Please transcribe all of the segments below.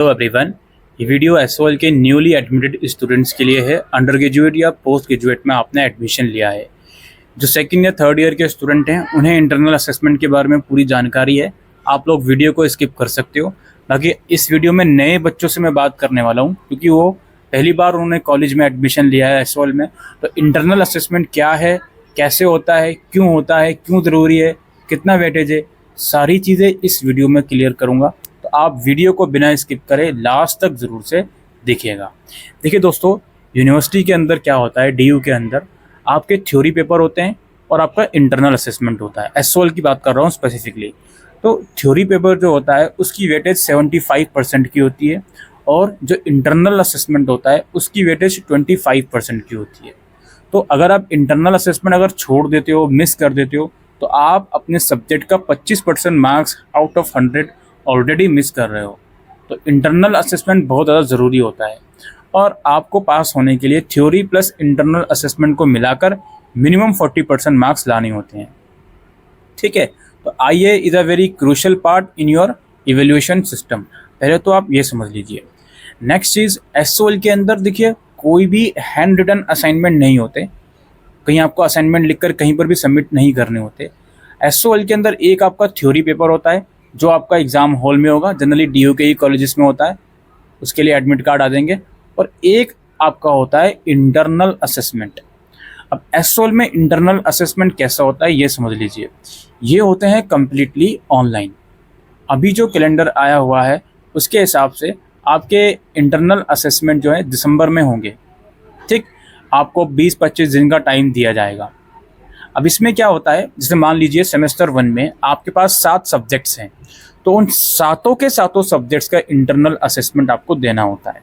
Hello everyone, ये video SOL के newly admitted students के लिए है। अंडर ग्रेजुएट या पोस्ट ग्रेजुएट में आपने एडमिशन लिया है, जो सेकंड या थर्ड ईयर के स्टूडेंट हैं, उन्हें इंटरनल असेसमेंट के बारे में पूरी जानकारी है। आप लोग वीडियो को स्किप कर सकते हो। बाकी इस वीडियो में नए बच्चों से मैं बात करने वाला हूँ, क्योंकि वो पहली बार उन्होंने कॉलेज में एडमिशन लिया है एसओएल में। तो इंटरनल असेसमेंट क्या है, कैसे होता है, क्यों ज़रूरी है, कितना वेटेज है, सारी चीज़ें इस वीडियो में क्लियर करूँगा। तो आप वीडियो को बिना स्किप करे लास्ट तक ज़रूर से देखिएगा। देखिए दोस्तों, यूनिवर्सिटी के अंदर क्या होता है, डीयू के अंदर आपके थ्योरी पेपर होते हैं और आपका इंटरनल असेसमेंट होता है। एसओएल की बात कर रहा हूँ स्पेसिफिकली। तो थ्योरी पेपर जो होता है उसकी वेटेज 75% की होती है, और जो इंटरनल असेसमेंट होता है उसकी वेटेज 25% की होती है। तो अगर आप इंटरनल असेसमेंट अगर छोड़ देते हो, मिस कर देते हो, तो आप अपने सब्जेक्ट का 25% marks out of 100 already miss कर रहे हो। तो इंटरनल असेसमेंट बहुत ज़्यादा ज़रूरी होता है, और आपको पास होने के लिए थ्योरी प्लस इंटरनल असेसमेंट को मिलाकर मिनिमम 40% मार्क्स लाने होते हैं। ठीक है, तो आईए is a very crucial part in your evaluation system. पहले तो आप ये समझ लीजिए। नेक्स्ट चीज़, एसओएल के अंदर देखिए कोई भी हैंड रिटन असाइनमेंट नहीं होते। कहीं आपको असाइनमेंट लिखकर कहीं पर भी सबमिट नहीं करने होते। एसओएल के अंदर एक आपका थ्योरी पेपर होता है जो आपका एग्ज़ाम हॉल में होगा, जनरली डीयू के ही कॉलेजेस में होता है, उसके लिए एडमिट कार्ड आ जाएंगे। और एक आपका होता है इंटरनल असेसमेंट। अब एसओएल में इंटरनल असेसमेंट कैसा होता है ये समझ लीजिए। ये होते हैं कम्प्लीटली ऑनलाइन। अभी जो कैलेंडर आया हुआ है उसके हिसाब से आपके इंटरनल असेसमेंट जो है दिसंबर में होंगे। ठीक, आपको 20-25 दिन का टाइम दिया जाएगा। अब इसमें क्या होता है, जैसे मान लीजिए सेमेस्टर 1 में आपके पास 7 सब्जेक्ट्स हैं, तो उन सातों के सातों सब्जेक्ट्स का इंटरनल असेसमेंट आपको देना होता है।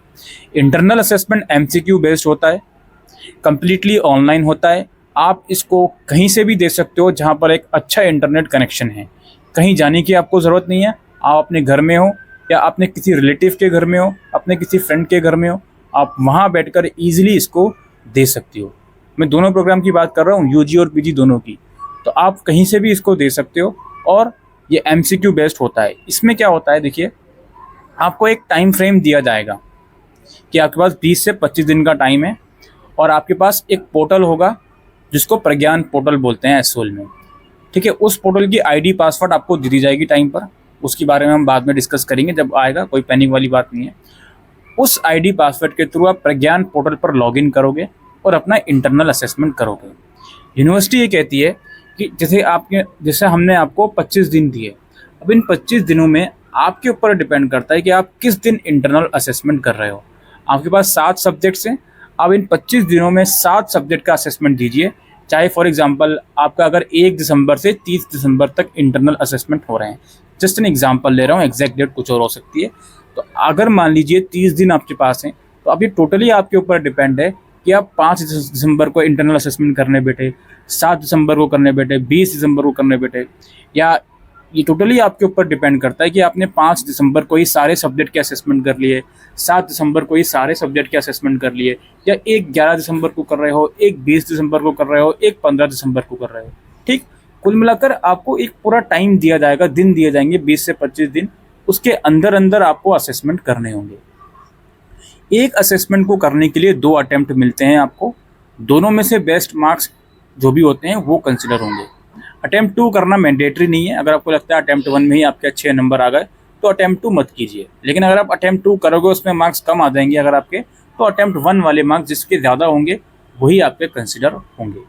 इंटरनल असेसमेंट एमसीक्यू बेस्ड होता है, कम्प्लीटली ऑनलाइन होता है। आप इसको कहीं से भी दे सकते हो जहाँ पर एक अच्छा इंटरनेट कनेक्शन है। कहीं जाने की आपको ज़रूरत नहीं है। आप अपने घर में हो या अपने किसी रिलेटिव के घर में हो, अपने किसी फ्रेंड के घर में हो, आप वहाँ बैठकर ईजिली इसको दे सकती हो। मैं दोनों प्रोग्राम की बात कर रहा हूँ, यूजी और पीजी दोनों की। तो आप कहीं से भी इसको दे सकते हो, और ये एमसीक्यू बेस्ड होता है। इसमें क्या होता है, देखिए आपको एक टाइम फ्रेम दिया जाएगा कि आपके पास 20 से 25 दिन का टाइम है, और आपके पास एक पोर्टल होगा जिसको प्रज्ञान पोर्टल बोलते हैं एसओएल में। ठीक है, उस पोर्टल की आईडी पासवर्ड आपको दे दी जाएगी टाइम पर। उसके बारे में हम बाद में डिस्कस करेंगे जब आएगा, कोई पैनिक वाली बात नहीं है। उस आईडी पासवर्ड के थ्रू आप प्रज्ञान पोर्टल पर लॉगिन करोगे और अपना इंटरनल असेसमेंट करोगे। यूनिवर्सिटी ये कहती है कि जैसे हमने आपको 25 दिन दिए, अब इन 25 दिनों में आपके ऊपर डिपेंड करता है कि आप किस दिन इंटरनल असेसमेंट कर रहे हो। आपके पास 7 सब्जेक्ट्स हैं, आप इन 25 दिनों में 7 सब्जेक्ट का असेसमेंट दीजिए। चाहे फॉर एग्जांपल आपका अगर 1 दिसंबर से 30 दिसंबर तक इंटरनल असेसमेंट हो रहे हैं, जस्ट एन एग्जांपल ले रहा हूँ, एग्जैक्ट डेट कुछ और हो सकती है। तो अगर मान लीजिए 30 दिन आपके पास हैं, तो अभी टोटली आपके ऊपर डिपेंड है कि आप 5 दिसंबर को इंटरनल असेसमेंट करने बैठे, 7 दिसंबर को करने बैठे, 20 दिसंबर को करने बैठे, या ये टोटली आपके ऊपर डिपेंड करता है कि आपने 5 दिसंबर को ही सारे सब्जेक्ट के असेसमेंट कर लिए, 7 दिसंबर को ही सारे सब्जेक्ट के असेसमेंट कर लिए, या एक 11 दिसंबर को कर रहे हो, एक 20 दिसंबर को कर रहे हो, एक 15 दिसंबर को कर रहे हो। ठीक, कुल मिलाकर आपको एक पूरा टाइम दिया जाएगा, दिन दिए जाएंगे 20 से 25 दिन। उसके अंदर अंदर आपको असेसमेंट करने होंगे। एक असेसमेंट को करने के लिए 2 अटेम्प्ट मिलते हैं आपको। दोनों में से बेस्ट मार्क्स जो भी होते हैं वो कंसिडर होंगे। अटेम्प्ट 2 करना मैंडेटरी नहीं है। अगर आपको लगता है अटेम्प्ट 1 में ही आपके अच्छे नंबर आ गए तो अटेम्प्ट 2 मत कीजिए। लेकिन अगर आप अटेम्प्ट 2 करोगे, उसमें मार्क्स कम आ जाएंगे अगर आपके, तो अटेम्प्ट 1 वाले मार्क्स जिसके ज़्यादा होंगे वही आपके कंसिडर होंगे।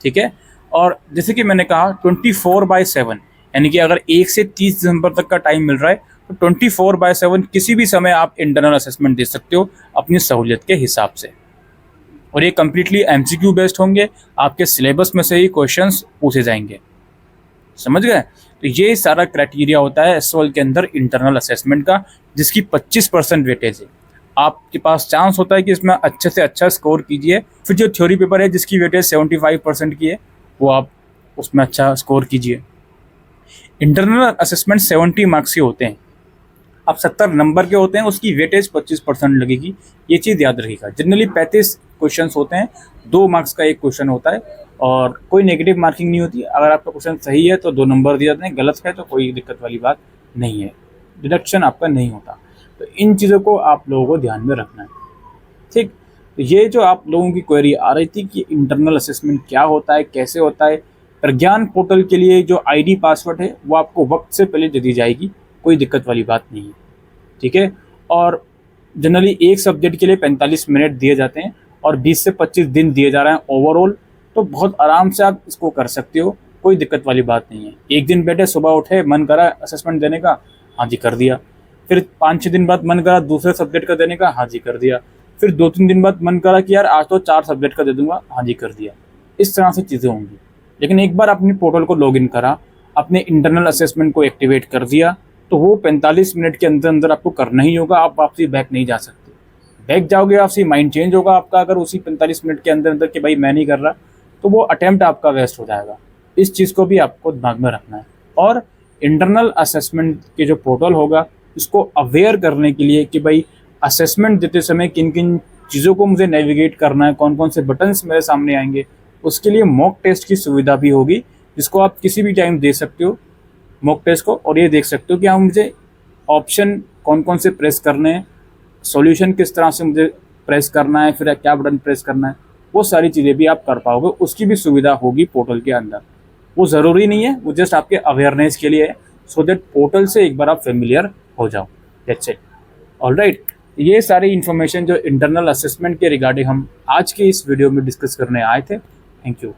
ठीक है, और जैसे कि मैंने कहा 24/7, यानी कि अगर 1 से 30 दिसंबर तक का टाइम मिल रहा है तो 24/7 किसी भी समय आप इंटरनल असेसमेंट दे सकते हो अपनी सहूलियत के हिसाब से। और ये कम्प्लीटली एमसीक्यू बेस्ड होंगे, आपके सिलेबस में से ही क्वेश्चंस पूछे जाएंगे। समझ गए? तो ये सारा क्राइटेरिया होता है एसओएल के अंदर इंटरनल असेसमेंट का, जिसकी 25% वेटेज है। आपके पास चांस होता है कि इसमें अच्छे से अच्छा स्कोर कीजिए। फिर जो थ्योरी पेपर है जिसकी वेटेज 75% की है, वो आप उसमें अच्छा स्कोर कीजिए। इंटरनल असेसमेंट 70 मार्क्स के होते हैं। अब 70 नंबर के होते हैं, उसकी वेटेज 25% लगेगी। ये चीज़ याद रखिएगा। जनरली 35 क्वेश्चंस होते हैं, 2 मार्क्स का एक क्वेश्चन होता है, और कोई नेगेटिव मार्किंग नहीं होती। अगर आपका क्वेश्चन सही है तो 2 नंबर दिए जाते हैं, गलत है तो कोई दिक्कत वाली बात नहीं है, डिडक्शन आपका नहीं होता। तो इन चीज़ों को आप लोगों को ध्यान में रखना है। ठीक, तो ये जो आप लोगों की क्वेरी आ रही थी कि इंटरनल असेसमेंट क्या होता है, कैसे होता है, प्रज्ञान पोर्टल के लिए जो आईडी पासवर्ड है वो आपको वक्त से पहले दे दी जाएगी, कोई दिक्कत वाली बात नहीं है। ठीक है, और जनरली एक सब्जेक्ट के लिए 45 मिनट दिए जाते हैं और 20 से 25 दिन दिए जा रहे हैं ओवरऑल, तो बहुत आराम से आप इसको कर सकते हो, कोई दिक्कत वाली बात नहीं है। एक दिन बैठे, सुबह उठे, मन करा असेसमेंट देने का, हाँ जी कर दिया। फिर 5-6 दिन बाद मन करा दूसरे सब्जेक्ट का देने का, हाँ जी कर दिया। फिर 2-3 दिन बाद मन करा कि यार आज तो 4 सब्जेक्ट का दे दूंगा, हाँ जी कर दिया। इस तरह से चीज़ें होंगी। लेकिन एक बार अपने पोर्टल को लॉगिन करा, अपने इंटरनल असेसमेंट को एक्टिवेट कर दिया, तो वो 45 मिनट के अंदर अंदर आपको करना ही होगा, आप वापसी बैक नहीं जा सकते। बैक जाओगे आपसे माइंड चेंज होगा आपका, अगर उसी 45 मिनट के अंदर अंदर कि भाई मैं नहीं कर रहा, तो वो अटेम्प्ट आपका वेस्ट हो जाएगा। इस चीज़ को भी आपको दिमाग में रखना है। और इंटरनल असेसमेंट के जो पोर्टल होगा, इसको अवेयर करने के लिए कि भाई असेसमेंट देते समय किन किन चीज़ों को मुझे नेविगेट करना है, कौन कौन से बटन्स मेरे सामने आएंगे, उसके लिए मॉक टेस्ट की सुविधा भी होगी, जिसको आप किसी भी टाइम दे सकते हो मॉक टेस्ट को, और ये देख सकते हो कि हाँ मुझे ऑप्शन कौन कौन से प्रेस करने हैं, सॉल्यूशन किस तरह से मुझे प्रेस करना है, फिर क्या बटन प्रेस करना है, वो सारी चीज़ें भी आप कर पाओगे। उसकी भी सुविधा होगी पोर्टल के अंदर। वो ज़रूरी नहीं है, वो जस्ट आपके अवेयरनेस के लिए है, सो दैट पोर्टल से एक बार आप फेमिलियर हो जाओ। That's it. ऑलराइट, ये सारी इन्फॉर्मेशन जो इंटरनल असेसमेंट के रिगार्डिंग हम आज के इस वीडियो में डिस्कस करने आए थे। Thank you.